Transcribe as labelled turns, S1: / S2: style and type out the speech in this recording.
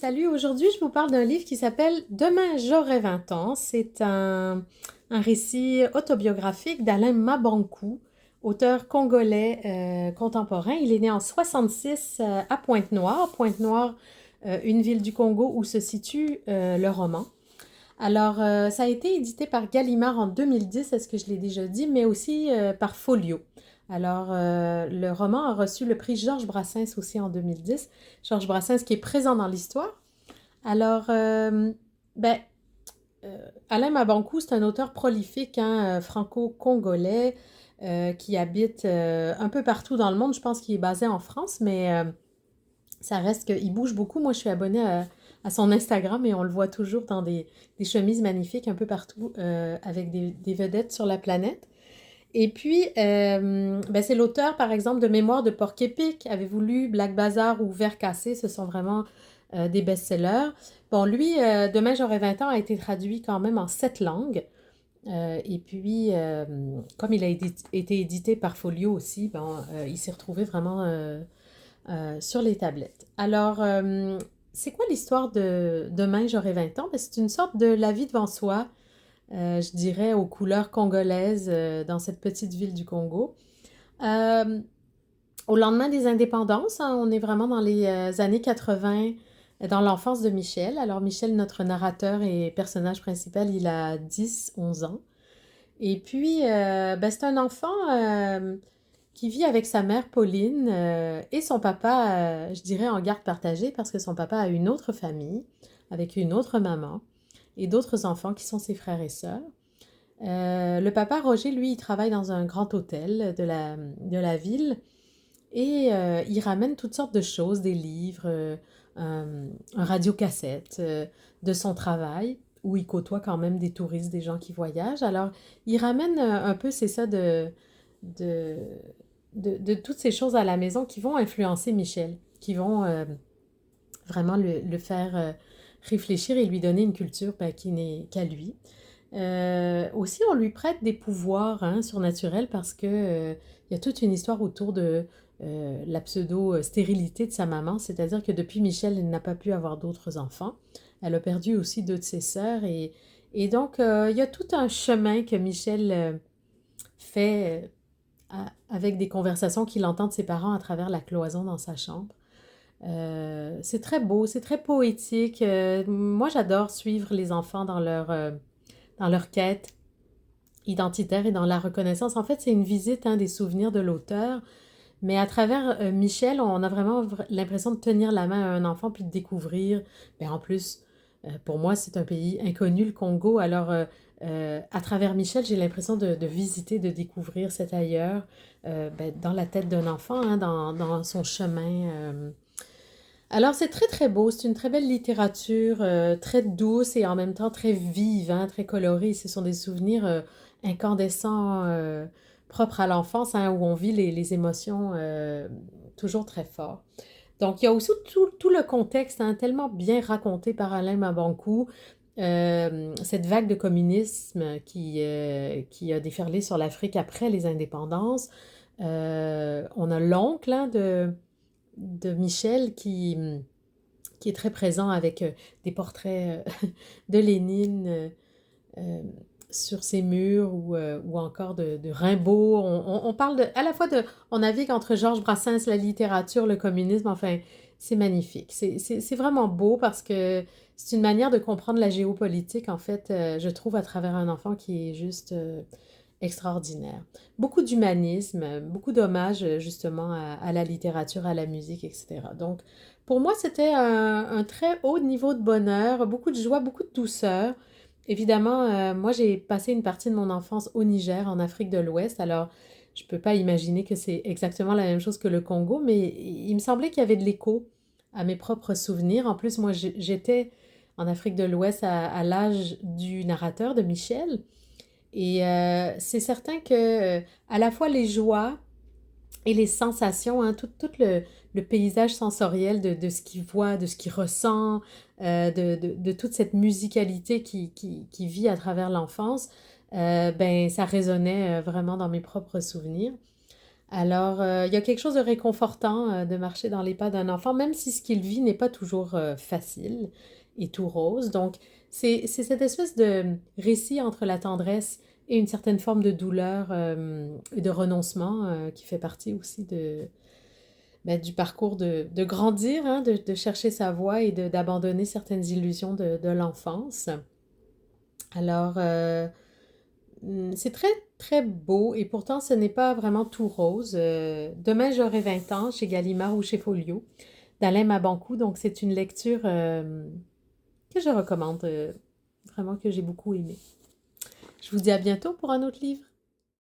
S1: Salut, aujourd'hui je vous parle d'un livre qui s'appelle Demain j'aurai 20 ans. C'est un récit autobiographique d'Alain Mabankou, auteur congolais contemporain. Il est né en 66 à Pointe-Noire. Pointe-Noire, une ville du Congo où se situe le roman. Alors, ça a été édité par Gallimard en 2010, est-ce que je l'ai déjà dit, mais aussi par Folio. Alors, le roman a reçu le prix Georges Brassens aussi en 2010. Georges Brassens qui est présent dans l'histoire. Alors, ben, Alain Mabankou, c'est un auteur prolifique, hein, franco-congolais, qui habite un peu partout dans le monde. Je pense qu'il est basé en France, mais ça reste qu'il bouge beaucoup. Moi, je suis abonnée à son Instagram et on le voit toujours dans des chemises magnifiques un peu partout avec des vedettes sur la planète. Et puis, ben, c'est l'auteur, par exemple, de Mémoires de Porc-Épic. Avez-vous lu Black Bazar ou Vert cassé? Ce sont vraiment des best-sellers. Bon, lui, Demain j'aurai 20 ans a été traduit quand même en 7 langues. Et puis, comme il a été édité par Folio aussi, bon, il s'est retrouvé vraiment sur les tablettes. Alors, c'est quoi l'histoire de Demain j'aurai 20 ans? Ben, c'est une sorte de La vie devant soi, je dirais, aux couleurs congolaises dans cette petite ville du Congo. Euh, Au lendemain des indépendances, hein, on est vraiment dans les années 80, dans l'enfance de Michel. Alors Michel, notre narrateur et personnage principal, il a 10, 11 ans. Et puis, ben, c'est un enfant qui vit avec sa mère Pauline et son papa, je dirais, en garde partagée parce que son papa a une autre famille avec une autre maman et d'autres enfants qui sont ses frères et sœurs. Le papa Roger, lui, il travaille dans un grand hôtel de la ville et il ramène toutes sortes de choses, des livres, un radiocassette de son travail, où il côtoie quand même des touristes, des gens qui voyagent. Alors, il ramène un peu, c'est ça, de, de toutes ces choses à la maison qui vont influencer Michel, qui vont vraiment le faire réfléchir et lui donner une culture ben, qui n'est qu'à lui. Aussi, on lui prête des pouvoirs hein, surnaturels parce que il y a toute une histoire autour de la pseudo-stérilité de sa maman, c'est-à-dire que depuis Michel, elle n'a pas pu avoir d'autres enfants. Elle a perdu aussi deux de ses sœurs et donc il y a tout un chemin que Michel fait avec des conversations qu'il entend de ses parents à travers la cloison dans sa chambre. C'est très beau, c'est très poétique. Moi, j'adore suivre les enfants dans leur quête identitaire et dans la reconnaissance. En fait, c'est une visite hein, des souvenirs de l'auteur, mais à travers Michel, on a vraiment l'impression de tenir la main à un enfant puis de découvrir. Ben, en plus, pour moi, c'est un pays inconnu, le Congo. Alors, à travers Michel, j'ai l'impression de visiter, de découvrir cet ailleurs ben, dans la tête d'un enfant, hein, dans son chemin. Alors, c'est très, très beau. C'est une très belle littérature, très douce et en même temps très vive, hein, très colorée. Ce sont des souvenirs incandescents, propres à l'enfance, hein, où on vit les émotions toujours très fort. Donc, il y a aussi tout le contexte, hein, tellement bien raconté par Alain Mabankou, cette vague de communisme qui a déferlé sur l'Afrique après les indépendances. On a l'oncle hein, de Michel qui est très présent avec des portraits de Lénine euh, sur ses murs ou encore de Rimbaud. On parle à la fois de... On navigue entre Georges Brassens, la littérature, le communisme, enfin, c'est magnifique. C'est vraiment beau parce que c'est une manière de comprendre la géopolitique, en fait, je trouve, à travers un enfant qui est juste extraordinaire. Beaucoup d'humanisme, beaucoup d'hommages justement à la littérature, à la musique, etc. Donc, pour moi, c'était un très haut niveau de bonheur, beaucoup de joie, beaucoup de douceur. Évidemment, moi, j'ai passé une partie de mon enfance au Niger, en Afrique de l'Ouest. Alors, je ne peux pas imaginer que c'est exactement la même chose que le Congo, mais il me semblait qu'il y avait de l'écho à mes propres souvenirs. En plus, moi, j'étais en Afrique de l'Ouest à l'âge du narrateur, de Michel. Et c'est certain que à la fois les joies et les sensations, hein, tout le paysage sensoriel de ce qu'il voit, de ce qu'il ressent, de toute cette musicalité qui vit à travers l'enfance, ben, ça résonnait vraiment dans mes propres souvenirs. Alors, il y a quelque chose de réconfortant de marcher dans les pas d'un enfant, même si ce qu'il vit n'est pas toujours facile et tout rose. Donc, c'est cette espèce de récit entre la tendresse et une certaine forme de douleur et de renoncement qui fait partie aussi du parcours de grandir, hein, de chercher sa voie et d'abandonner certaines illusions de l'enfance. Alors, c'est très, très beau et pourtant ce n'est pas vraiment tout rose. Demain, j'aurai 20 ans chez Gallimard ou chez Folio, d'Alain Mabanckou. Donc, c'est une lecture que je recommande, vraiment que j'ai beaucoup aimée. Je vous dis à bientôt pour un autre livre.